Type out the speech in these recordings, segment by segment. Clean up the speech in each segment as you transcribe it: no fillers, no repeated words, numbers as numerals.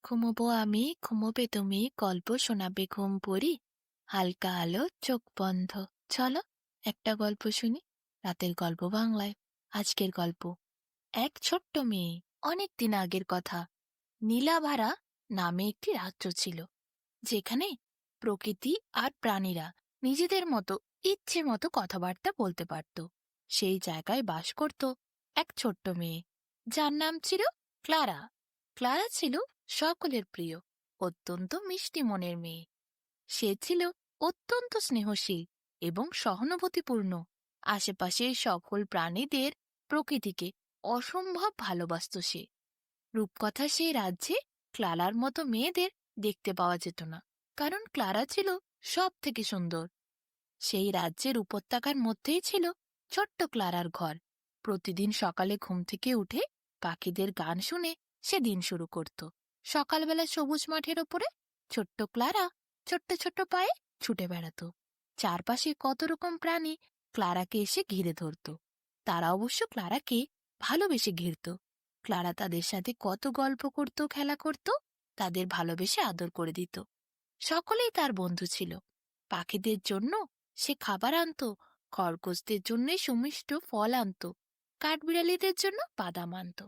ঘুমোবো আমি, ঘুমোবে তুমি, গল্প শোনাবে ঘুম পড়ি। হালকা আলো, চোখ বন্ধ। চলো একটা গল্প শুনি। রাতের গল্প বাংলায়। আজকের গল্প, এক ছোট্ট মেয়ে। অনেক দিন আগের কথা। নীলাভারা নামে একটি রাজ্য ছিল, যেখানে প্রকৃতি আর প্রাণীরা নিজেদের মতো ইচ্ছে মতো কথাবার্তা বলতে পারত। সেই জায়গায় বাস করত এক ছোট্ট মেয়ে, যার নাম ছিল ক্লারা। ক্লারা ছিল সকলের প্রিয়, অত্যন্ত মিষ্টি মনের মেয়ে। সে ছিল অত্যন্ত স্নেহশীল এবং সহানুভূতিপূর্ণ। আশেপাশের সকল প্রাণীদের, প্রকৃতিকে অসম্ভব ভালোবাসত সে। রূপকথা সেই রাজ্যে ক্লারার মতো মেয়েদের দেখতে পাওয়া যেত না, কারণ ক্লারা ছিল সব থেকে সুন্দর। সেই রাজ্যের উপত্যকার মধ্যেই ছিল ছোট্ট ক্লারার ঘর। প্রতিদিন সকালে ঘুম থেকে উঠে পাখিদের গান শুনে সে দিন শুরু করত। সকালবেলা সবুজ মাঠের ওপরে ছোট্ট ক্লারা ছোট্ট ছোট্ট পায়ে ছুটে বেড়াত। চারপাশে কত রকম প্রাণী ক্লারাকে এসে ঘিরে ধরত। তারা অবশ্য ক্লারাকে ভালোবেসে ঘিরত। ক্লারা তাদের সাথে কত গল্প করত, খেলা করত, তাদের ভালোবেসে আদর করে দিত। সকলেই তার বন্ধু ছিল। পাখিদের জন্য সে খাবার আনত, খরগোশদের জন্য সুমিষ্ট ফল আনত, কাঠবিড়ালিদের জন্য বাদাম আনত।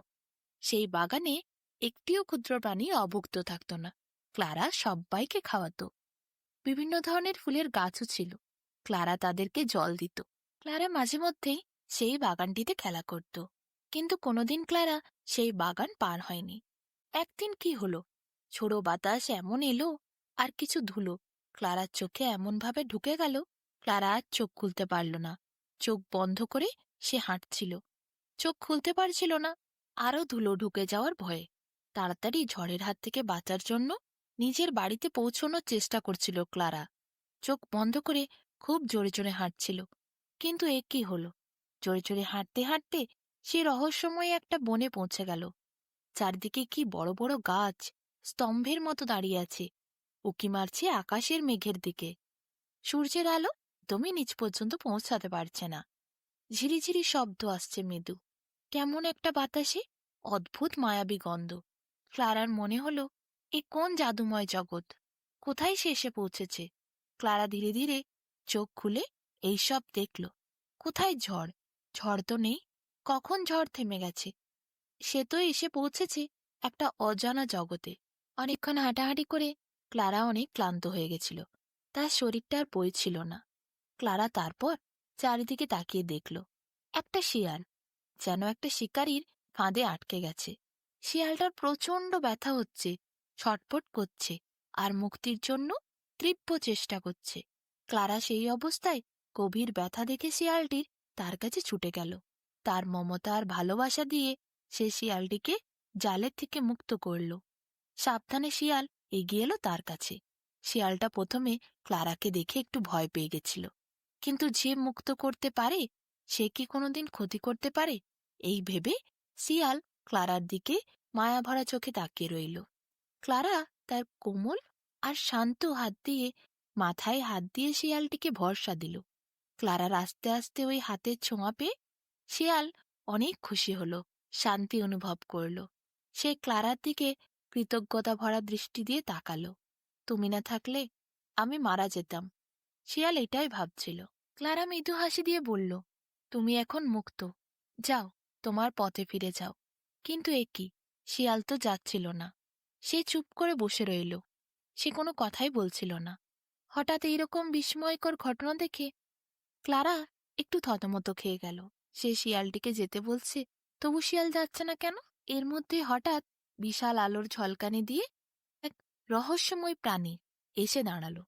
সেই বাগানে একটিও ক্ষুদ্র প্রাণী অভুক্ত থাকত না। ক্লারা সব্বাইকে খাওয়াতো। বিভিন্ন ধরনের ফুলের গাছও ছিল। ক্লারা তাদেরকে জল দিত। ক্লারা মাঝে মধ্যেই সেই বাগানটিতে খেলা করত, কিন্তু কোনোদিন ক্লারা সেই বাগান পার হয়নি। একদিন কি হলো, ঝোড়ো বাতাস এমন এলো আর কিছু ধুলো ক্লারার চোখে এমনভাবে ঢুকে গেল, ক্লারা আর চোখ খুলতে পারল না। চোখ বন্ধ করে সে হাঁটছিল, চোখ খুলতে পারছিল না, আরও ধুলো ঢুকে যাওয়ার ভয়ে। তাড়াতাড়ি ঝড়ের হাত থেকে বাঁচার জন্য নিজের বাড়িতে পৌঁছানোর চেষ্টা করছিল ক্লারা। চোখ বন্ধ করে খুব জোরে জোরে হাঁটছিল, কিন্তু এ কি হলো, জোরে জোরে হাঁটতে হাঁটতে সে রহস্যময় একটা বনে পৌঁছে গেল। চারদিকে কি বড় বড় গাছ স্তম্ভের মতো দাঁড়িয়ে আছে, উঁকি মারছে আকাশের মেঘের দিকে। সূর্যের আলো একদমই নিচ পর্যন্ত পৌঁছাতে পারছে না। ঝিরিঝিরি শব্দ আসছে মৃদু, কেমন একটা বাতাসে অদ্ভুত মায়াবী গন্ধ। ক্লারার মনে হলো, এ কোন জাদুময় জগৎ, কোথায় সে এসে পৌঁছেছে। ক্লারা ধীরে ধীরে চোখ খুলে এইসব দেখল। কোথায় ঝড়, ঝড় তো নেই, কখন ঝড় থেমে গেছে। সে তো এসে পৌঁছেছে একটা অজানা জগতে। অনেকক্ষণ হাঁটাহাঁটি করে ক্লারা অনেক ক্লান্ত হয়ে গেছিল, তার শরীরটা আর বইছিল না। ক্লারা তারপর চারিদিকে তাকিয়ে দেখল, একটা শিয়াল যেন একটা শিকারীর ফাঁদে আটকে গেছে। শিয়ালটার প্রচণ্ড ব্যথা হচ্ছে, ছটফট করছে আর মুক্তির জন্য তীব্র চেষ্টা করছে। ক্লারা সেই অবস্থায় গভীর ব্যথা দেখে শিয়ালটির তার কাছে ছুটে গেল। তার মমতা আর ভালোবাসা দিয়ে সে শিয়ালটিকে জালের থেকে মুক্ত করল। সাবধানে শিয়াল এগিয়ে এলো তার কাছে। শিয়ালটা প্রথমে ক্লারাকে দেখে একটু ভয় পেয়ে গেছিল, কিন্তু যে মুক্ত করতে পারে সে কি কোনোদিন ক্ষতি করতে পারে, এই ভেবে শিয়াল ক্লারার দিকে মায়াভরা চোখে তাকিয়ে রইল। ক্লারা তার কোমল আর শান্ত হাত দিয়ে মাথায় হাত দিয়ে শিয়ালটিকে ভরসা দিল। ক্লারার আস্তে আস্তে ওই হাতের ছোঁয়া পেয়ে শিয়াল অনেক খুশি হলো, শান্তি অনুভব করল। সে ক্লারার দিকে কৃতজ্ঞতা ভরা দৃষ্টি দিয়ে তাকালো। তুমি না থাকলে আমি মারা যেতাম, শিয়াল এটাই ভাবছিল। ক্লারা মৃদু হাসি দিয়ে বলল, তুমি এখন মুক্ত, যাও, তোমার পথে ফিরে যাও। কিন্তু এ কি, শিয়াল তো যাচ্ছিল না। সে চুপ করে বসে রইল, সে কোনো কথাই বলছিল না। হঠাৎ এইরকম বিস্ময়কর ঘটনা দেখে ক্লারা একটু থতমত খেয়ে গেল। সে শিয়ালটিকে যেতে বলছে, তবু শিয়াল যাচ্ছে না কেন। এর মধ্যে হঠাৎ বিশাল আলোর ঝলকানি দিয়ে এক রহস্যময় প্রাণী এসে দাঁড়ালো।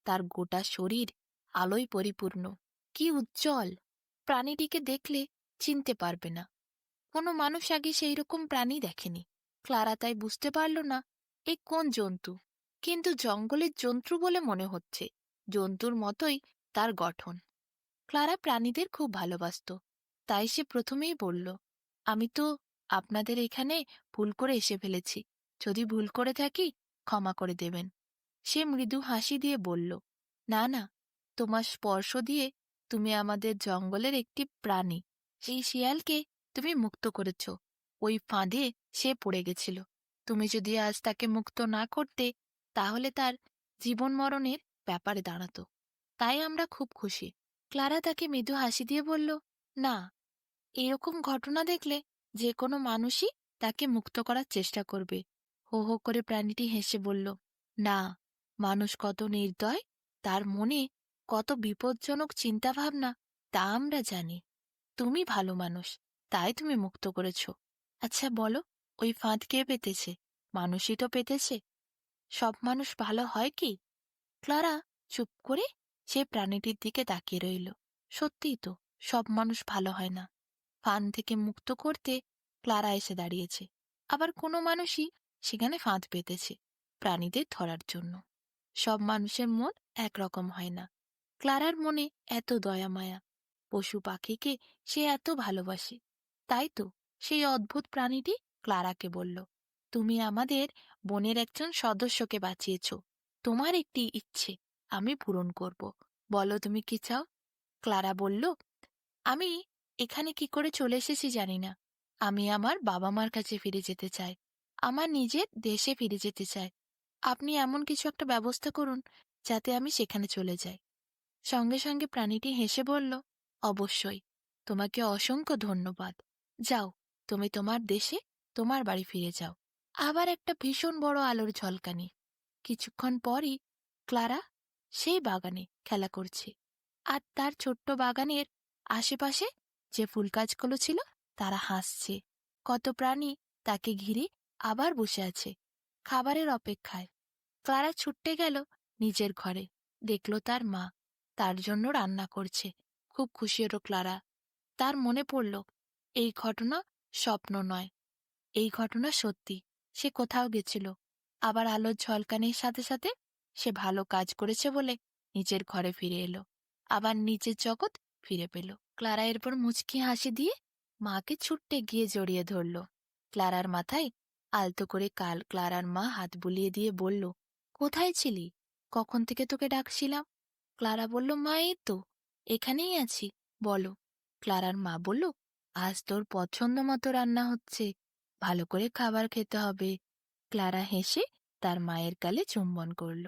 তার গোটা শরীর আলোয় পরিপূর্ণ, কি উজ্জ্বল! প্রাণীটিকে দেখলে চিনতে পারবে না, কোনো মানুষ আগে সেই রকম প্রাণী দেখেনি। ক্লারা তাই বুঝতে পারল না এ কোন জন্তু, কিন্তু জঙ্গলের জন্তু বলে মনে হচ্ছে। জন্তুর মতোই তার গঠন। ক্লারা প্রাণীদের খুব ভালোবাসত, তাই সে প্রথমেই বলল, আমি তো আপনাদের এখানে ভুল করে এসে ফেলেছি, যদি ভুল করে থাকি ক্ষমা করে দেবেন। সে মৃদু হাসি দিয়ে বলল, না না, তোমার স্পর্শ দিয়ে তুমি আমাদের জঙ্গলের একটি প্রাণী, সেই শিয়ালকে তুমি মুক্ত করেছ। ওই ফাঁদে সে পড়ে গেছিল, তুমি যদি আজ তাকে মুক্ত না করতে, তাহলে তার জীবন মরণের ব্যাপারে দাঁড়াতো। তাই আমরা খুব খুশি। ক্লারা তাকে মৃদু হাসি দিয়ে বলল, না, এরকম ঘটনা দেখলে যে কোনো মানুষই তাকে মুক্ত করার চেষ্টা করবে। হো হো করে প্রাণীটি হেসে বলল, না, মানুষ কত নির্দয়, তার মনে কত বিপজ্জনক চিন্তাভাবনা, তা আমরা জানি। তুমি ভালো মানুষ, তাই তুমি মুক্ত করেছ। আচ্ছা বলো, ওই ফাঁদ কে পেতেছে? মানুষই তো পেতেছে। সব মানুষ ভালো হয় কি? ক্লারা চুপ করে সে প্রাণীটির দিকে তাকিয়ে রইল। সত্যিই তো, সব মানুষ ভালো হয় না। ফাঁদ থেকে মুক্ত করতে ক্লারা এসে দাঁড়িয়েছে। আবার কোনো মানুষই সেখানে ফাঁদ পেতেছে প্রাণীদের ধরার জন্য। সব মানুষের মন একরকম হয় না। ক্লারার মনে এত দয়া মায়া, পশু পাখিকে সে এত ভালোবাসে। তাই তো সেই অদ্ভুত প্রাণীটি ক্লারাকে বলল, তুমি আমাদের বনের একজন সদস্যকে বাঁচিয়েছ। তোমার একটি ইচ্ছে আমি পূরণ করব। বলো তুমি কি চাও? ক্লারা বলল, আমি এখানে কি করে চলে এসেছি জানি না। আমি আমার বাবা মার কাছে ফিরে যেতে চাই। আমার নিজের দেশে ফিরে যেতে চাই। আপনি এমন কিছু একটা ব্যবস্থা করুন যাতে আমি সেখানে চলে যাই। সঙ্গে সঙ্গে প্রাণীটি হেসে বলল, অবশ্যই, তোমাকে অসংখ্য ধন্যবাদ। যাও, তুমি তোমার দেশে তোমার বাড়ি ফিরে যাও। আবার একটা ভীষণ বড় আলোর ঝলকানি। কিছুক্ষণ পরই ক্লারা সেই বাগানে খেলা করছে। আর তার ছোট্ট বাগানের আশেপাশে যে ফুল গাছগুলো ছিল তারা হাসছে। কত প্রাণী তাকে ঘিরে আবার বসে আছে খাবারের অপেক্ষায়। ক্লারা ছুটতে গেল নিজের ঘরে। দেখল তার মা তার জন্য রান্না করছে। খুব খুশি হলো ক্লারা। তার মনে পড়ল এই ঘটনা স্বপ্ন নয়, এই ঘটনা সত্যি। সে কোথাও গেছিল, আবার আলোর ঝলকানির সাথে সাথে সে ভালো কাজ করেছে বলে নিজের ঘরে ফিরে এলো, আবার নিজের জগৎ ফিরে পেল। ক্লারা এরপর মুচকি হাসি দিয়ে মাকে ছুট্টে গিয়ে জড়িয়ে ধরল। ক্লারার মাথায় আলতো করে ক্লারার মা হাত বুলিয়ে দিয়ে বলল, কোথায় ছিলি? কখন থেকে তোকে ডাকছিলাম। ক্লারা বলল, মা এই তো, এখানেই আছি, বলো। ক্লারার মা বলল, আজ তোর পছন্দ মতো রান্না হচ্ছে, ভালো করে খাবার খেতে হবে। ক্লারা হেসে তার মায়ের গালে চুম্বন করল।